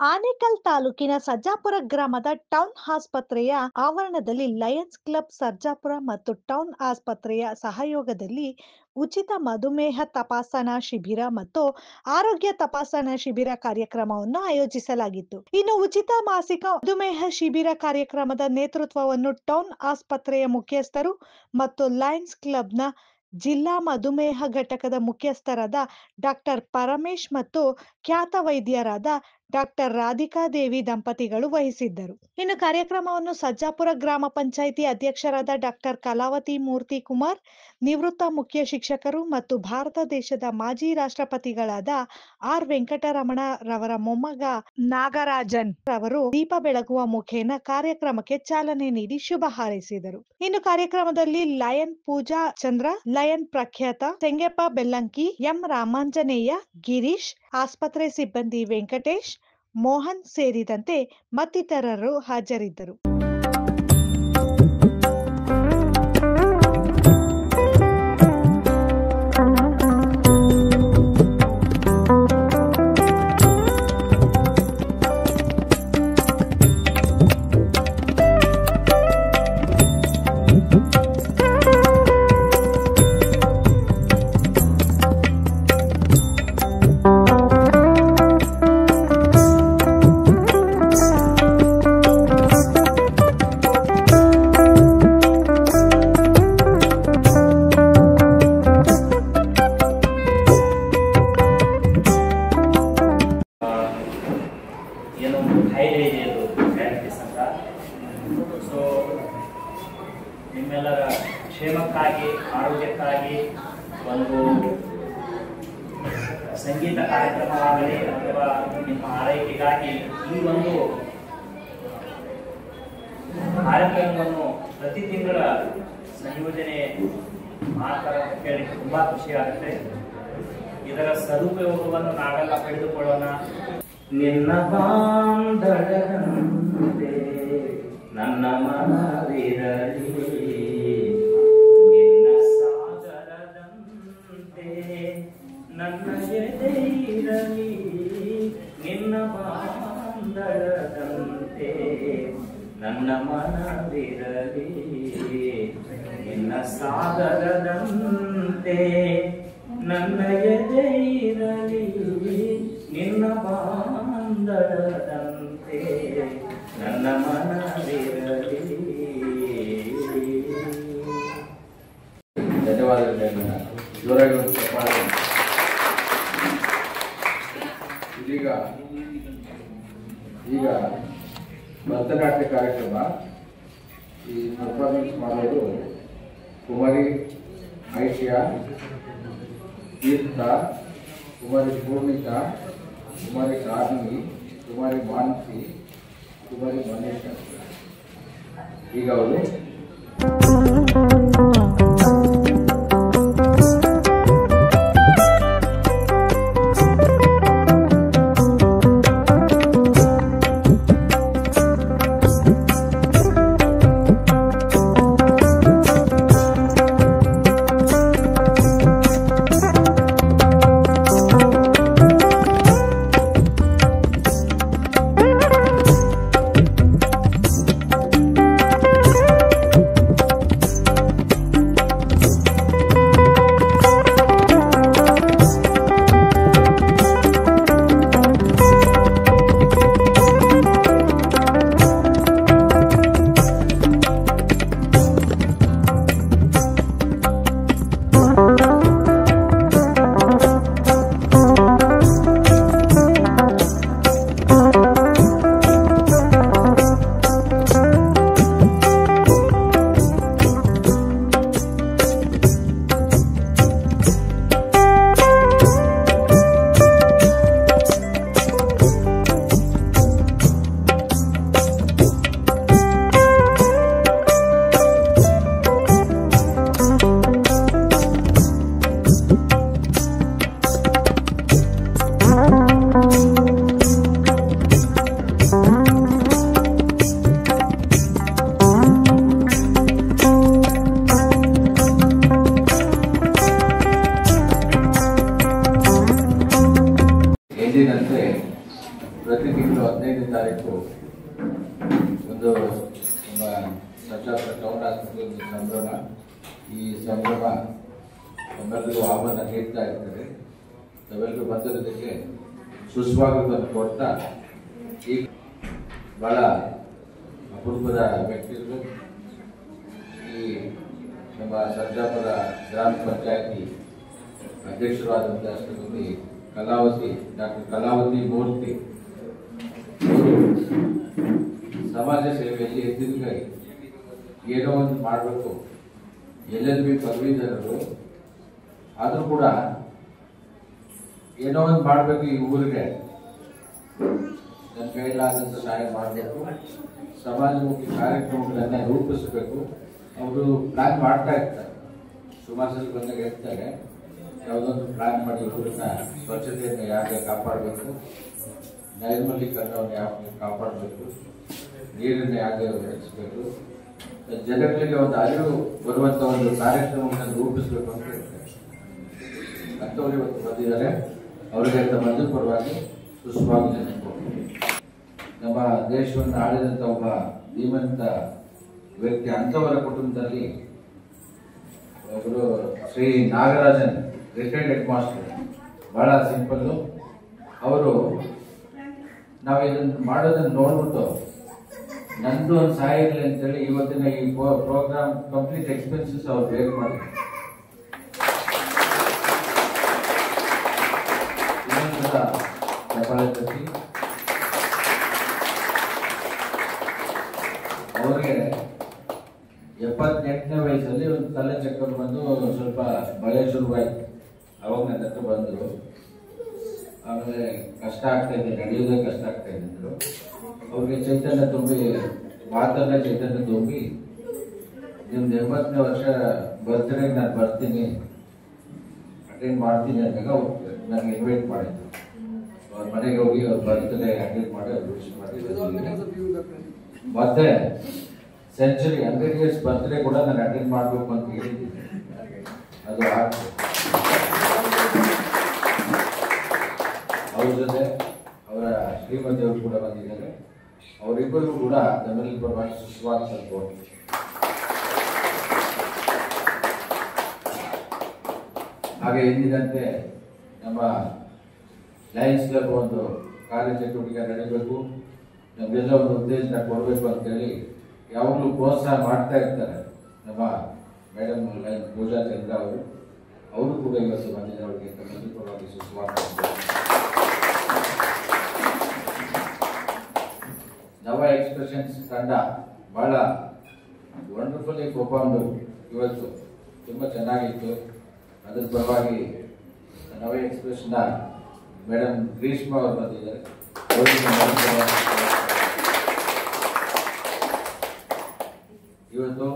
ಆನೇಕಲ್ ತಾಲೂಕಿನ ಸರ್ಜಾಪುರ ಗ್ರಾಮದ ಟೌನ್ ಆಸ್ಪತ್ರೆಯ ಆವರಣದಲ್ಲಿ ಲಯನ್ಸ್ ಕ್ಲಬ್ ಸರ್ಜಾಪುರ ಮತ್ತು ಟೌನ್ ಆಸ್ಪತ್ರೆಯ ಸಹಯೋಗದಲ್ಲಿ ಉಚಿತ ಮಧುಮೇಹ ತಪಾಸಣಾ ಶಿಬಿರ ಮತ್ತು ಆರೋಗ್ಯ ತಪಾಸಣಾ ಶಿಬಿರ ಕಾರ್ಯಕ್ರಮವನ್ನು ಆಯೋಜಿಸಲಾಗಿತ್ತು. ಇನ್ನು ಉಚಿತ ಮಾಸಿಕ ಮಧುಮೇಹ ಶಿಬಿರ ಕಾರ್ಯಕ್ರಮದ ನೇತೃತ್ವವನ್ನು ಟೌನ್ ಆಸ್ಪತ್ರೆಯ ಮುಖ್ಯಸ್ಥರು ಮತ್ತು ಲಯನ್ಸ್ ಕ್ಲಬ್ನ ಜಿಲ್ಲಾ ಮಧುಮೇಹ ಘಟಕದ ಮುಖ್ಯಸ್ಥರಾದ ಡಾಕ್ಟರ್ ಪರಮೇಶ್ ಮತ್ತು ಖ್ಯಾತ ವೈದ್ಯರಾದ ಡಾಕ್ಟರ್ ರಾಧಿಕಾದೇವಿ ದಂಪತಿಗಳು ವಹಿಸಿದ್ದರು. ಇನ್ನು ಕಾರ್ಯಕ್ರಮವನ್ನು ಸರ್ಜಾಪುರ ಗ್ರಾಮ ಪಂಚಾಯಿತಿ ಅಧ್ಯಕ್ಷರಾದ ಡಾಕ್ಟರ್ ಕಲಾವತಿ ಮೂರ್ತಿ ಕುಮಾರ್, ನಿವೃತ್ತ ಮುಖ್ಯ ಶಿಕ್ಷಕರು ಮತ್ತು ಭಾರತ ದೇಶದ ಮಾಜಿ ರಾಷ್ಟ್ರಪತಿಗಳಾದ ಆರ್ ವೆಂಕಟರಮಣ ರವರ ಮೊಮ್ಮಗ ನಾಗರಾಜನ್ ರವರು ದೀಪ ಬೆಳಗುವ ಮುಖೇನ ಕಾರ್ಯಕ್ರಮಕ್ಕೆ ಚಾಲನೆ ನೀಡಿ ಶುಭ ಹಾರೈಸಿದರು. ಇನ್ನು ಕಾರ್ಯಕ್ರಮದಲ್ಲಿ ಲಯನ್ ಪೂಜಾ ಚಂದ್ರ, ಲಯನ್ ಪ್ರಖ್ಯಾತ, ತೆಂಗೆಪ್ಪ ಬೆಲ್ಲಂಕಿ, ಎಂ ರಾಮಾಂಜನೇಯ, ಗಿರೀಶ್, ಆಸ್ಪತ್ರೆ ಸಿಬ್ಬಂದಿ ವೆಂಕಟೇಶ್, ಮೋಹನ್ ಸೇರಿದಂತೆ ಮತ್ತಿತರರು ಹಾಜರಿದ್ದರು. ನಿಮ್ಮೆಲ್ಲರ ಕ್ಷೇಮಕ್ಕಾಗಿ, ಆರೋಗ್ಯಕ್ಕಾಗಿ ಒಂದು ಸಂಗೀತ ಕಾರ್ಯಕ್ರಮವಾಗಲಿ ಅಥವಾ ನಿಮ್ಮ ಆರೈಕೆಗಾಗಿ ಈ ಒಂದು ಕಾರ್ಯಕ್ರಮವನ್ನು ಪ್ರತಿ ತಿಂಗಳ ಸಂಯೋಜನೆ ಮಾಡ್ತಾರೆ ಅಂತ ಕೇಳಿ ತುಂಬ ಖುಷಿ ಆಗುತ್ತೆ. ಇದರ ಸದುಪಯೋಗವನ್ನು ನಾವೆಲ್ಲ ಪಡೆದುಕೊಳ್ಳೋಣ. ನಿನ್ನ ಬಾಂಧಳದಂತೆ ನನ್ನ ಮನವಿರಲಿ, ನಿನ್ನ ಸಾಗರದಂತೆ ನನ್ನ ಎದೆಯಿರಲಿ, ನಿನ್ನ ಬಾಂಧಳದಂತೆ ನನ್ನ ಮನವಿರಲಿ, ನಿನ್ನ ಸಾಗರದಂತೆ ನನ್ನ ಎದೆಯಿರಲಿ, ನಿನ್ನ ಬಾಂಧಳದಂತೆ ನನ್ನ ಮನವಿರಲಿ. ಧನ್ಯವಾದಗಳು. ಜೋರಾಗಿ ಈಗ ಭರತನಾಟ್ಯ ಕಾರ್ಯಕ್ರಮ ಈ ಪರ್ಫಾರ್ಮೆನ್ಸ್ ಮಾಡೋದು ಕುಮಾರಿ ಐಶ್ಯ, ತೀರ್ಥ, ಕುಮಾರಿ ಪೂರ್ಣಿಕಾ, ಕುಮಾರಿ ಕಾರ್ನಿ, ಕುಮಾರಿ ಮಾನಸಿ, ಕುಮಾರಿ ಮನೇಶ. ಈಗ ಅವರು 15ನೇ ತಾರೀಕು ಒಂದು ನಮ್ಮ ಸರ್ಜಾಪುರ ಟೌನ್ ಆಸ್ಪತ್ರೆ ಒಂದು ಸಂಭ್ರಮ. ಈ ಸಂಭ್ರಮ ನಮ್ಮೆಲ್ಲರಿಗೂ ಆಹ್ವಾನ ನೀಡ್ತಾ ಇರ್ತಾರೆ. ನಾವೆಲ್ಲರೂ ಬಂದಿರೋದಕ್ಕೆ ಸುಸ್ವಾಗತವನ್ನು ಕೊಡ್ತಾ, ಈ ಬಹಳ ಅಪರೂಪದ ವ್ಯಕ್ತಿಗಳು ಈ ನಮ್ಮ ಸರ್ಜಾಪುರ ಗ್ರಾಮ ಪಂಚಾಯತಿ ಅಧ್ಯಕ್ಷರಾದಂಥ ಶ್ರೀಮತಿ ಡಾಕ್ಟರ್ ಕಲಾವತಿ ಮೂರ್ತಿ ಅವರು ಸಮಾಜ ಸೇವೆಯಲ್ಲಿ ಎತ್ತಿನಕಾಯಿ ಏನೋ ಒಂದು ಮಾಡಬೇಕು. LLB ಪದವೀಧರರು ಆದರೂ ಕೂಡ ಏನೋ ಒಂದು ಮಾಡಬೇಕು, ಈ ಊರಿಗೆ ನನ್ನ ಕೈಲಾದಂಥ ಸಹಾಯ ಮಾಡಬೇಕು, ಸಮಾಜಮುಖಿ ಕಾರ್ಯಕ್ರಮಗಳನ್ನು ರೂಪಿಸಬೇಕು. ಅವರು ಪ್ಲಾನ್ ಮಾಡ್ತಾ ಇರ್ತಾರೆ. ಸುಮಾರು ಸಲ ಬಂದಾಗ ಇರ್ತಾರೆ, ಯಾವುದೊಂದು ಪ್ಲಾನ್ ಮಾಡಿ ಊರಿನ ಸ್ವಚ್ಛತೆಯನ್ನು ಯಾಕೆ ಕಾಪಾಡಬೇಕು, ನೈರ್ಮಲೀಕರಣವನ್ನು ಯಾಕೆ ಕಾಪಾಡಬೇಕು, ನೀರನ್ನು ಯಾಕೆ ಹೆಚ್ಚಬೇಕು, ಜನಗಳಿಗೆ ಒಂದು ಅರಿವು ಬರುವಂಥ ಒಂದು ಕಾರ್ಯಕ್ರಮವನ್ನು ರೂಪಿಸಬೇಕು ಅಂತ ಹೇಳ್ತಾರೆ. ಅಂಥವ್ರು ಇವತ್ತು ಬಂದಿದ್ದಾರೆ. ಅವರಿಗೆ ತಮ್ಮ ಪರವಾಗಿ ಸುಸ್ವಾಗತ. ನಮ್ಮ ದೇಶವನ್ನು ಆಳಿದಂಥ ಒಬ್ಬ ಧೀಮಂತ ವ್ಯಕ್ತಿ, ಅಂಥವರ ಕುಟುಂಬದಲ್ಲಿ ಒಬ್ಬರು Shri Nagarajan, retired head master. ಬಹಳ ಸಿಂಪಲ್ಲು. ಅವರು ನಾವು ಇದನ್ನು ಮಾಡೋದನ್ನು ನೋಡ್ಬಿಟ್ಟು ನಂದು ಒಂದು ಸಹಾಯ ಇರಲಿ ಅಂತೇಳಿ ಇವತ್ತಿನ ಈ ಪ್ರೋಗ್ರಾಮ್ ಕಂಪ್ಲೀಟ್ ಎಕ್ಸ್ಪೆನ್ಸಸ್ ಅವ್ರು ಬೇರ್ ಮಾಡಿದ್ರು. ಅವರಿಗೆ 78ನೇ ವಯಸ್ಸಲ್ಲಿ ಒಂದು ತಲೆ ಚಕ್ಕರ್ ಬಂದು ಸ್ವಲ್ಪ ಭಯ ಶುರುವಾಯಿತು. ಅವಾಗ ನನ್ನ ಹತ್ರ ಬಂದರು. ಆಮೇಲೆ ಕಷ್ಟ ಆಗ್ತಾ ಇದೆ, ನಡೆಯೋದೇ ಕಷ್ಟ ಆಗ್ತಾ ಇದ್ದರು. ಅವ್ರಿಗೆ ಚೈತನ್ಯ ತುಂಬಿ, ಮಾತನ್ನ ಚೈತನ್ಯ ತುಂಬಿ, ನಿಮ್ದು 80ನೇ ವರ್ಷ ಬರ್ತ್ಡೇಗೆ ನಾನು ಬರ್ತೀನಿ, ಅಟೆಂಡ್ ಮಾಡ್ತೀನಿ ಅಂದಾಗ ನನಗೆ ಇನ್ವೈಟ್ ಮಾಡಿದ್ರು. ಅವ್ರ ಮನೆಗೆ ಹೋಗಿ ಅವ್ರ ಬರ್ತ್ಡೇ ಅಟೆಂಡ್ ಮಾಡಿ ಅವ್ರು ವಿಶ್ ಮಾಡಿ, ಮತ್ತೆ ಸೆಂಚುರಿ 100 years ಬರ್ತ್ಡೇ ಕೂಡ ನಾನು ಅಟೆಂಡ್ ಮಾಡಬೇಕು ಅಂತ ಹೇಳಿದ್ದೀನಿ. ಅದು ಆಗ್ತದೆ. ಅವ್ರ ಜೊತೆ ಅವರ ಶ್ರೀಮತಿ ಅವರು ಕೂಡ ಬಂದಿದ್ದಾರೆ. ಅವರಿಬ್ಬರಿಗೂ ಕೂಡ ನಮ್ಮಲ್ಲಿ ಪರವಾಗಿ ಸುಸ್ವಾಗತ ಕೊಡಿ. ಹಾಗೆ ಎಂದಿನಂತೆ ನಮ್ಮ ಲಯನ್ಸ್ ಕ್ಲಬ್ ಒಂದು ಕಾರ್ಯಚಟುವಟಿಕೆ ನಡೀಬೇಕು, ನಮಗೆಲ್ಲ ಒಂದು ಉತ್ತೇಜನ ಕೊಡಬೇಕು ಅಂತೇಳಿ ಯಾವಾಗಲೂ ಪ್ರೋತ್ಸಾಹ ಮಾಡ್ತಾ ಇರ್ತಾರೆ ನಮ್ಮ ಮೇಡಮ್ ಲೈನ್ ಪೂಜಾ ಚಂದ್ರ ಅವರು ಕೂಡ ಇವತ್ತು ಬಂದಿದ್ದಾರೆ. ಅವರಿಗೆ ತಮ್ಮಲ್ಲಿ ಪರವಾಗಿ ಸುಸ್ವಾಗತ. ನವ ಎಕ್ಸ್ಪ್ರೆಷನ್ಸ್ ತಂಡ ಬಹಳ ವಂಡರ್ಫುಲ್ಲಿ ಪರ್ಫಾರ್ಮ್ ಇವತ್ತು, ತುಂಬ ಚೆನ್ನಾಗಿತ್ತು. ಅದರ ಪರವಾಗಿ ನವ ಎಕ್ಸ್ಪ್ರೆಷನ್ನ ಮೇಡಮ್ ಗ್ರೀಷ್ಮಾ ಅವರು ಬಂದಿದ್ದಾರೆ. ಇವತ್ತು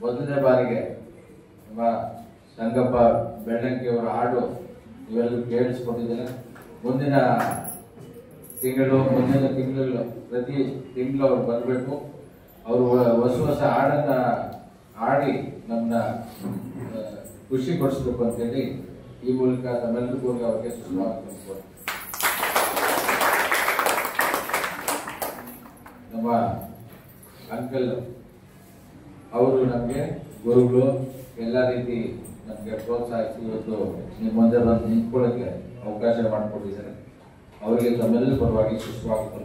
ಮೊದಲನೇ ಬಾರಿಗೆ ನಮ್ಮ ಸಂಗಪ್ಪ ಬೆಳ್ಳಂಕಿ ಅವರ ಹಾಡು ಇವೆಲ್ಲರೂ ಕೇಳಿಸ್ಕೊಂಡಿದ್ದಾರೆ. ಮುಂದಿನ ತಿಂಗಳು ಪ್ರತಿ ತಿಂಗಳು ಅವ್ರು ಬರಬೇಕು. ಅವರು ಹೊಸ ಹಾಡನ್ನ ಹಾಡಿ ನಮ್ಮನ್ನ ಖುಷಿ ಪಡಿಸ್ಬೇಕು ಅಂತೇಳಿ ಈ ಮೂಲಕ ನಮ್ಮೆಲ್ಲರಿಗೂ ಅವ್ರಿಗೆ ಸುಸ್ವಾಗತ. ನಮ್ಮ ಅಂಕಲ್ ಅವರು ನಮಗೆ ಗುರುಗಳು, ಎಲ್ಲ ರೀತಿ ನಮಗೆ ಪ್ರೋತ್ಸಾಹಿಸಿ ಇವತ್ತು ನಿಮ್ಮ ಮುಂದೆ ಬಂದು ನಿಂತ್ಕೊಳ್ಳೋಕ್ಕೆ ಅವಕಾಶ ಮಾಡಿಕೊಟ್ಟಿದ್ದಾರೆ. ಅವರಿಗೆ ತಮ್ಮೆಲ್ಲರ ಪರವಾಗಿ ಸುಸ್ವಾಗತ.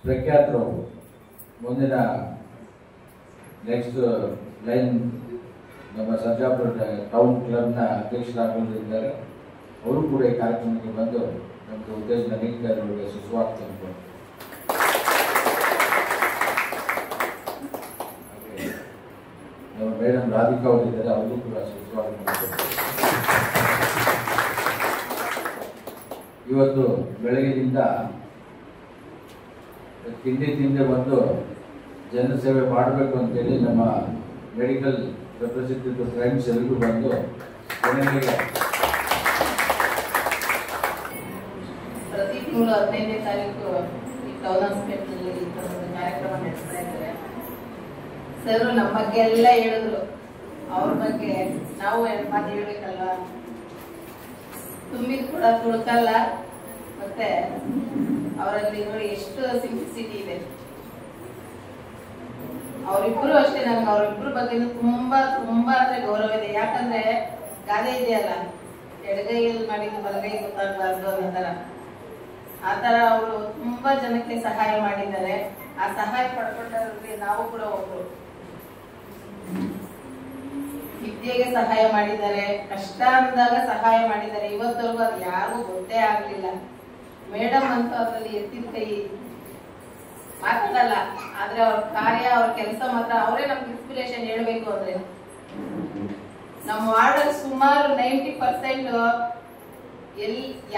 ಪ್ರಖ್ಯಾತರು ಮುಂದಿನ ನೆಕ್ಸ್ಟ್ ಲೈನ್ ನಮ್ಮ ಸರ್ಜಾಪುರ ಟೌನ್ ಕ್ಲಬ್ನ ಅಧ್ಯಕ್ಷರಾಗಿದ್ದಾರೆ. ಅವರು ಕೂಡ ಈ ಕಾರ್ಯಕ್ರಮಕ್ಕೆ ಬಂದು ನಮಗೆ ಉದ್ದೇಶನ ನೀಡ್ತಾ ಇರೋರಿಗೆ ಸುಸ್ವಾಗತ ಅನ್ಕೊಂಡು ನಮ್ಮ ಮೇಡಮ್ ರಾಧಿಕಾ ಅವರಿದ್ದಾರೆ, ಅವ್ರಿಗೂ ಕೂಡ ಸುಸ್ವಾಗತ. ಇವತ್ತು ಬೆಳಗ್ಗೆಯಿಂದ ತಿಂದೆ ಬಂದು ಜನಸೇವೆ ಮಾಡಬೇಕು ಅಂತೇಳಿ ನಮ್ಮ ಮೆಡಿಕಲ್ ರೆಪ್ರೆಸೆಂಟೇಟಿವ್ ಫ್ರೆಂಡ್ಸ್ ಎಲ್ಲರೂ ಬಂದು ಕೊನೆಗೆ ಪ್ರತಿ ತಿಂಗಳು 15ನೇ ತಾರೀಕು ಈ ಟೌನ್ ಹಾಸ್ಪಿಟಲ್ ಕಾರ್ಯಕ್ರಮ ನಡೆಸ್ತಾ ಇದ್ದಾರೆ. ಸರ್ ನಮ್ಮ ಬಗ್ಗೆ ಎಲ್ಲ ಹೇಳಿದ್ರು. ಅವ್ರ ಬಗ್ಗೆ ನಾವು ಮಾತು ಹೇಳ್ಬೇಕಲ್ವಾ. ತುಂಬಿದ್ ಕೂಡ ತುಳುಕಲ್ಲ. ಮತ್ತೆ ಅವರಲ್ಲಿ ನೋಡಿ ಎಷ್ಟು ಸಿಂಪ್ಲಿಸಿಟಿ ಇದೆ. ಅವರಿಬ್ರು ಅಷ್ಟೇ, ನನ್ಗೆ ಅವರಿಬ್ರು ಬಗ್ಗೆ ತುಂಬಾ ತುಂಬಾ ಅಂದ್ರೆ ಗೌರವ ಇದೆ. ಯಾಕಂದ್ರೆ ಗಾದೆ ಇದೆಯಲ್ಲ, ಎಡಗೈಯಲ್ಲಿ ಮಾಡಿದ್ದು ಬಲಗೈ ಗೊತ್ತಾಗಬಾರ್ದು ಅನ್ನೋ ತರ. ಆ ತರ ಅವರು ತುಂಬಾ ಜನಕ್ಕೆ ಸಹಾಯ ಮಾಡಿದ್ದಾರೆ. ಆ ಸಹಾಯ ಪಡ್ಕೊಂಡವ್ರಿಗೆ ನಾವು ಕೂಡ ಒಬ್ರು. ವಿದ್ಯೆಗೆ ಸಹಾಯ ಮಾಡಿದ್ದಾರೆ, ಕಷ್ಟ ಅಂದಾಗ ಸಹಾಯ ಮಾಡಿದ್ದಾರೆ. ಇವತ್ತವರೆಗೂ ಅದು ಯಾರಿಗೂ ಗೊತ್ತೇ ಆಗ್ಲಿಲ್ಲ. ಮೇಡಮ್ ಅಂತೂ ಅದ್ರಲ್ಲಿ ಎತ್ತಿದ ಕೈ, ಮಾತಾಡಲ್ಲ, ಆದ್ರೆ ಅವ್ರ ಕಾರ್ಯ ಅವ್ರ ಕೆಲಸ ಮಾತ್ರ ಅವರೇ ನಮ್ಗೆ ಇನ್ಸ್ಪಿರೇಷನ್ ಹೇಳ್ಬೇಕು. ಅಂದ್ರೆ ನಮ್ಮ ವಾರ್ಡ್ ಸುಮಾರು 90%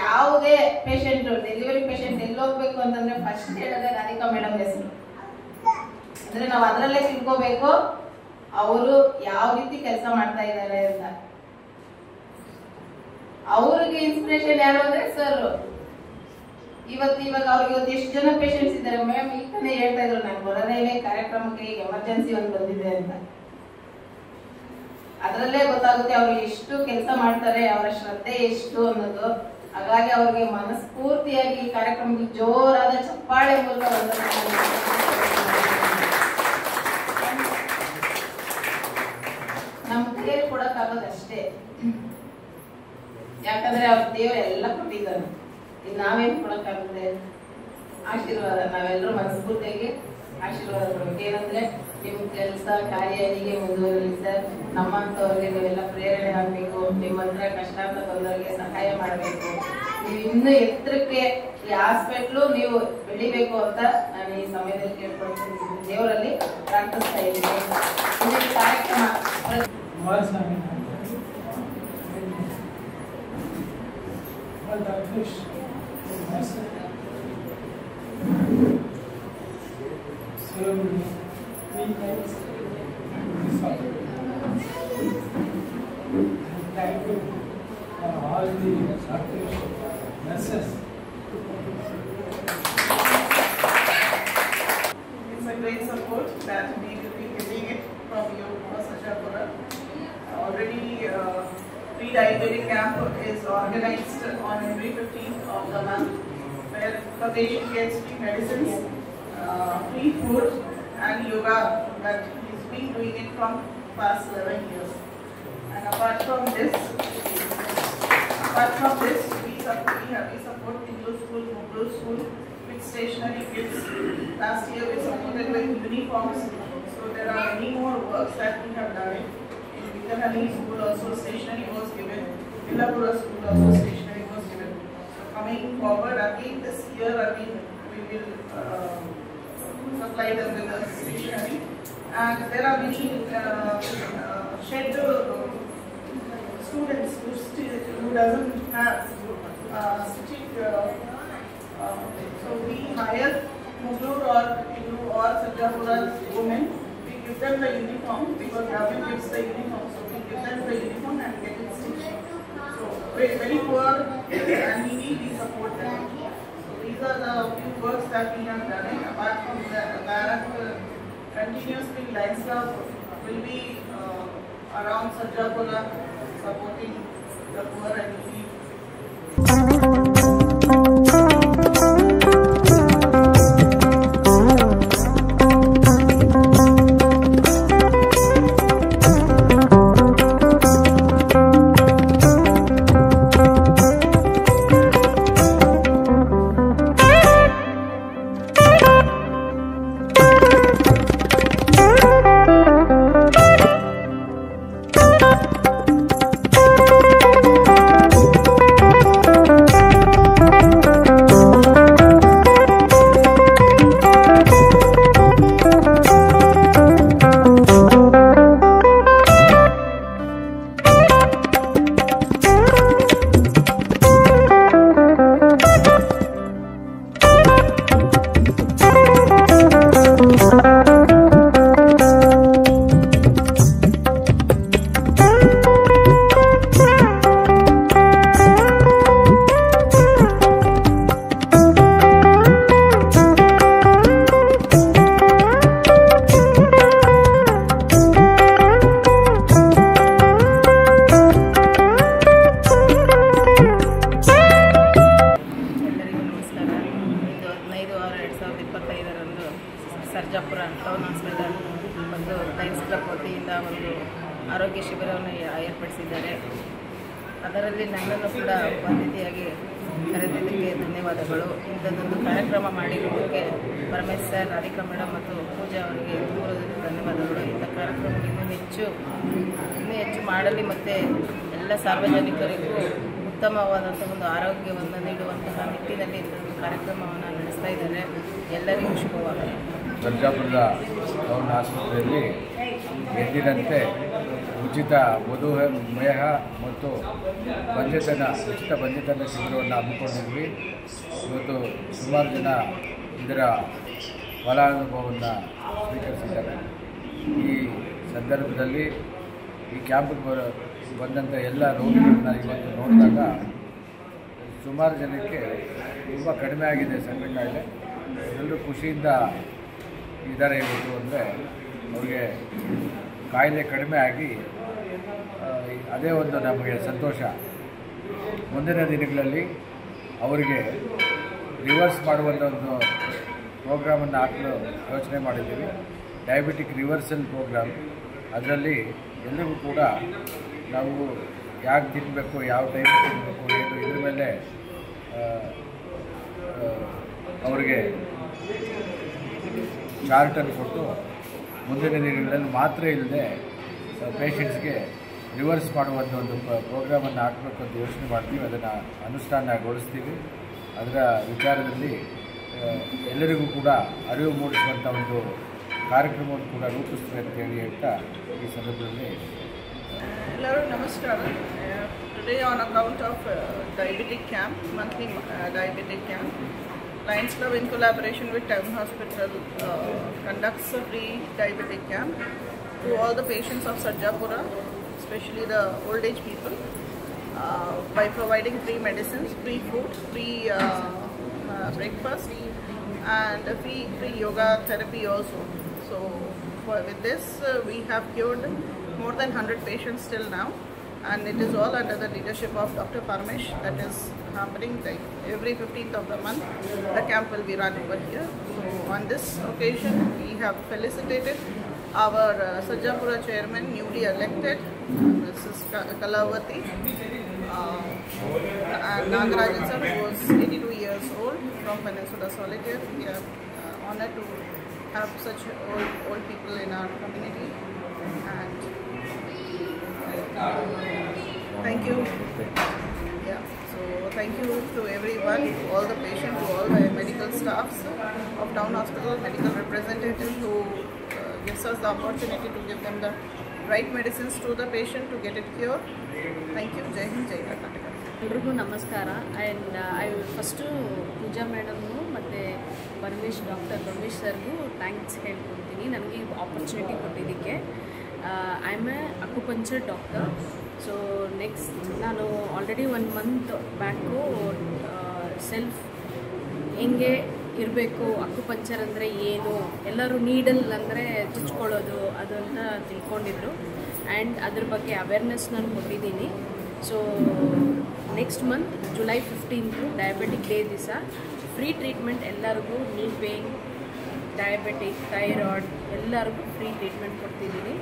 ಯಾವುದೇ ಪೇಷಂಟ್, ಡೆಲಿವರಿ ಪೇಷಂಟ್ ಎಲ್ಲಿ ಹೋಗ್ಬೇಕು ಅಂತಂದ್ರೆ ಫಸ್ಟ್ ಹೇಳಿದ್ರೆ ರಾಧಿಕಾ ಮೇಡಮ್ ಹೆಸರು. ಅಂದ್ರೆ ನಾವು ಅದರಲ್ಲೇ ತಿಳ್ಕೋಬೇಕು ಅವರು ಯಾವ ರೀತಿ ಕೆಲಸ ಮಾಡ್ತಾ ಇದ್ದಾರೆ ಅಂತ. ಅವ್ರಿಗೆ ಇನ್ಸ್ಪಿರೇಷನ್ ಯಾರು ಅಂದ್ರೆ ಸರ್. ಇವಾಗ ಅವ್ರಿಗೆ ಎಷ್ಟು ಜನ ಪೇಷಂಟ್ಸ್ ಇದ್ದಾರೆ ಮ್ಯಾಮ್, ಈಗ ತಾನೇ ಹೇಳ್ತಾ ಇದ್ರು, ನಾನು ಬರೋದೇ ಕಾರ್ಯಕ್ರಮಕ್ಕೆ ಈಗ ಎಮರ್ಜೆನ್ಸಿ ಒಂದು ಬಂದಿದೆ ಅಂತ. ಅದರಲ್ಲೇ ಗೊತ್ತಾಗುತ್ತೆ ಅವ್ರು ಎಷ್ಟು ಕೆಲಸ ಮಾಡ್ತಾರೆ, ಅವರ ಶ್ರದ್ಧೆ ಎಷ್ಟು ಅನ್ನೋದು. ಹಾಗಾಗಿ ಅವ್ರಿಗೆ ಮನಸ್ಫೂರ್ತಿಯಾಗಿ ಈ ಕಾರ್ಯಕ್ರಮಕ್ಕೆ ಜೋರಾದ ಚಪ್ಪಾಳೆ ಮೂಲಕ ನಮ್ ಕೈಯಲ್ಲಿ ಕೊಡಕ್ಕಾಗೋದಷ್ಟೇ. ಯಾಕಂದ್ರೆ ಅವ್ರ ದೇವರು ಎಲ್ಲ ಕೊಟ್ಟಿದ್ದಾನೆ. ಈಗ ನಾವೇನ್ ಕೊಡಕ್ಕಾಗುತ್ತೆ? ಆಶೀರ್ವಾದ. ನಾವೆಲ್ಲರೂ ಮನಸ್ಫೂರ್ತಿಯಾಗಿ ಆಶೀರ್ವಾದ ಕೊಡ್ಬೇಕು. ಏನಂದ್ರೆ ನಿಮ್ ಕೆಲಸ ಕಾರ್ಯ ಹೀಗೆ ಮುಂದುವರಲಿ ಸರ್. ನಮ್ಮಂತವ್ರಿಗೆ ನೀವೆಲ್ಲ ಪ್ರೇರಣೆ ಆಗ್ಬೇಕು. ನಿಮ್ಮ ಹತ್ರ ಕಷ್ಟ ಅಂತ ಬಂದವರಿಗೆ ಸಹಾಯ ಮಾಡ್ಬೇಕು. ನೀವು ಇನ್ನೂ ಎತ್ತರಕ್ಕೆ ಈ ಹಾಸ್ಪಿಟ್ಲು ನೀವು ಬೆಳಿಬೇಕು ಅಂತ ನಾನು ಈ ಸಮಯದಲ್ಲಿ ಕೇಳ್ಕೊಳ್ತೀನಿ. ದೇವರಲ್ಲಿ ಪ್ರಾರ್ಥಿಸ್ತಾ ಇದ್ದೀನಿ. ಈ ಕಾರ್ಯಕ್ರಮ Thank you all the doctors, nurses. It's a great support that we will be getting it from you, Sajapura. Already pre-diabetic camp is organized on every 15th of the month, where the patient gets free medicines, free food and yoga that he's been doing it from past 11 years. And apart from this, we support Hindu School, Mughal School with stationery kits. Last year we supported with uniforms. So there are many more works that we have done. In Vikanali School also stationery was given. Villapura School also stationery was given. So coming forward again this year, we will supply them with the stationery. And there are many scheduled students who doesn't have stitching. So we hire Mughal or Hindu or Sajapura women. We give them the uniform because government gives the uniform. So we give them the uniform and get it stitched. So very poor and needy, we support them. So these are the few works that we have done. Apart from that, continuously Lions Club will be around Sajapura supporting the poor and needy. ಅದರಲ್ಲಿ ನನ್ನನ್ನು ಕೂಡ ಅತಿಥಿಯಾಗಿ ಕರೆದಿದ್ದಕ್ಕೆ ಧನ್ಯವಾದಗಳು. ಇಂಥದ್ದೊಂದು ಕಾರ್ಯಕ್ರಮ ಮಾಡಿರುವುದಕ್ಕೆ Paramesh sir, Radhika madam ಮತ್ತು ಪೂಜಾ ಅವರಿಗೆ ದೂರದಿಂದ ಧನ್ಯವಾದಗಳು. ಇಂಥ ಕಾರ್ಯಕ್ರಮ ಇನ್ನೂ ಹೆಚ್ಚು ಮಾಡಲಿ ಮತ್ತು ಎಲ್ಲ ಸಾರ್ವಜನಿಕರಿಗೂ ಉತ್ತಮವಾದಂಥ ಒಂದು ಆರೋಗ್ಯವನ್ನು ನೀಡುವಂತಹ ನಿಟ್ಟಿನಲ್ಲಿ ಇಂಥದ್ದು ಕಾರ್ಯಕ್ರಮವನ್ನು ನಡೆಸ್ತಾ ಇದ್ದಾರೆ. ಎಲ್ಲರಿಗೂ ಶುಭವಾಗಲಿ. ಸರ್ಜಾಪುರದ ಟೌನ್ ಆಸ್ಪತ್ರೆಯಲ್ಲಿ ಎಂದಿನಂತೆ ಉಚಿತ ಮಧುಮೇಹ ಮತ್ತು ಉಚಿತ ಬಂಜೆತನ ಶಿಬಿರವನ್ನು ಹಮ್ಮಿಕೊಂಡಿದ್ವಿ. ಇವತ್ತು ಸುಮಾರು ಜನ ಇದರ ಫಲಾನುಭವವನ್ನು ಸ್ವೀಕರಿಸಿದ್ದಾರೆ. ಈ ಸಂದರ್ಭದಲ್ಲಿ ಈ ಕ್ಯಾಂಪಿಗೆ ಬಂದಂಥ ಎಲ್ಲ ರೋಗಿಗಳನ್ನ ಇವತ್ತು ನೋಡಿದಾಗ ಸುಮಾರು ಜನಕ್ಕೆ ತುಂಬ ಕಡಿಮೆ ಆಗಿದೆ ಸಕ್ಕರೆ ಕಾಯಿಲೆ. ಎಲ್ಲರೂ ಖುಷಿಯಿಂದ ಇದ್ದಾರೆ ಇವತ್ತು. ಅಂದರೆ ಅವ್ರಿಗೆ ಕಾಯಿಲೆ ಕಡಿಮೆ ಆಗಿ ಅದೇ ಒಂದು ನಮಗೆ ಸಂತೋಷ. ಮುಂದಿನ ದಿನಗಳಲ್ಲಿ ಅವರಿಗೆ ರಿವರ್ಸ್ ಮಾಡುವಂಥ ಒಂದು ಪ್ರೋಗ್ರಾಮನ್ನು ಹಾಕಲು ಯೋಚನೆ ಮಾಡಿದ್ದೀವಿ. Diabetic reversal programme. ಅದರಲ್ಲಿ ಎಲ್ಲರಿಗೂ ಕೂಡ ನಾವು ಯಾಕೆ ತಿನ್ನಬೇಕು, ಯಾವ ಟೈಮ್ ತಿನ್ನಬೇಕು, ಏನು ಇದ್ರ ಮೇಲೆ ಅವರಿಗೆ ಚಾರ್ಟನ್ನು ಕೊಟ್ಟು ಮುಂದಿನ ದಿನಗಳಲ್ಲಿ ಮಾತ್ರ ಇಲ್ಲದೆ ಪೇಷಂಟ್ಸ್ಗೆ ರಿವರ್ಸ್ ಮಾಡುವಂಥ ಒಂದು ಪ್ರೋಗ್ರಾಮನ್ನು ಹಾಕಬೇಕು ಅಂತ ಯೋಚನೆ ಮಾಡ್ತೀವಿ. ಅದನ್ನು ಅನುಷ್ಠಾನಗೊಳಿಸ್ತೀವಿ. ಅದರ ವಿಚಾರದಲ್ಲಿ ಎಲ್ಲರಿಗೂ ಕೂಡ ಅರಿವು ಮೂಡಿಸುವಂಥ ಒಂದು ಕಾರ್ಯಕ್ರಮವನ್ನು ಕೂಡ ರೂಪಿಸ್ತೀವಿ ಅಂತ ಹೇಳಿ ಹೇಳ್ತಾ ಈ ಸಂದರ್ಭದಲ್ಲಿ Hello, Namaskar. Today on account of diabetic camp, monthly diabetic camp, Lions Club in collaboration with Town Hospital conducts a free diabetic camp to all the patients of Sarjapura, especially the old age people, by providing free medicines, free food, free breakfast and free yoga therapy also. So with this we have cured more than 100 patients till now, and it is all under the leadership of Dr. Parmesh. That is happening like every 15th of the month. The camp will be run over here. So on this occasion we have felicitated our Sarjapura chairman, newly elected, Mrs. Kalavati, and Nagarajan sir, who was 82 years old, from Peninsula Solitaire. We are honored to have such old people in our community, and thank you. Yeah, so thank you to everyone, to all the patients, to all the medical staffs of Town Hospital, medical representatives who gives us the opportunity to give them the right medicines to the patient to get it cured. Thank you. Jai Hind, Jai Karnataka. ಎಲ್ರಿಗೂ ನಮಸ್ಕಾರ. And first ಪೂಜಾ ಮೇಡಮ್ನು ಮತ್ತು doctor Ramesh ಸರ್ಗೂ thanks ಹೇಳ್ಕೊಡ್ತೀನಿ ನನಗೆ ಈ opportunity ಕೊಟ್ಟಿದ್ದಕ್ಕೆ. I am A acupuncture doctor. So next ನಾನು already 1 month back self ಹೆಂಗೆ ಇರಬೇಕು, ಅಕ್ಯುಪಂಕ್ಚರ್ ಅಂದರೆ ಏನು, ಎಲ್ಲರೂ ನೀಡಲ್ ಅಂದರೆ ಚುಚ್ಕೊಳ್ಳೋದು ಅದು ಅಂತ ತಿಳ್ಕೊಂಡಿದ್ರು. ಆ್ಯಂಡ್ ಅದ್ರ ಬಗ್ಗೆ ಅವೇರ್ನೆಸ್ ನಾನು ಕೊಟ್ಟಿದ್ದೀನಿ. So next month July 15 diabetic day ದಿವಸ ಫ್ರೀ ಟ್ರೀಟ್ಮೆಂಟ್ ಎಲ್ಲರಿಗೂ, ನೀ ಪೇನ್, ಡಯಾಬಿಟಿಕ್, ಥೈರಾಯ್ಡ್ ಎಲ್ಲರಿಗೂ ಫ್ರೀ ಟ್ರೀಟ್ಮೆಂಟ್ ಕೊಡ್ತಿದ್ದೀನಿ.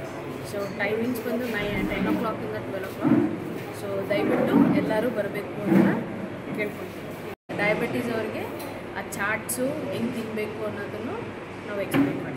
ಸೊ ಟೈಮಿಂಗ್ಸ್ ಬಂದು 10 o'clock ಇಂದ 12 o'clock. ಸೊ ದಯವಿಟ್ಟು ಎಲ್ಲರೂ ಬರಬೇಕು ಅಂತ ಕೇಳ್ಕೊಳ್ತೀನಿ. ಡಯಾಬಿಟೀಸ್ ಅವ್ರಿಗೆ ಆ ಚಾರ್ಟ್ಸು ಹೆಂಗೆ ತಿನ್ನಬೇಕು ಅನ್ನೋದನ್ನು ನಾವು ಎಕ್ಸ್ಪ್ಲೇನ್ ಮಾಡ್ತೀವಿ.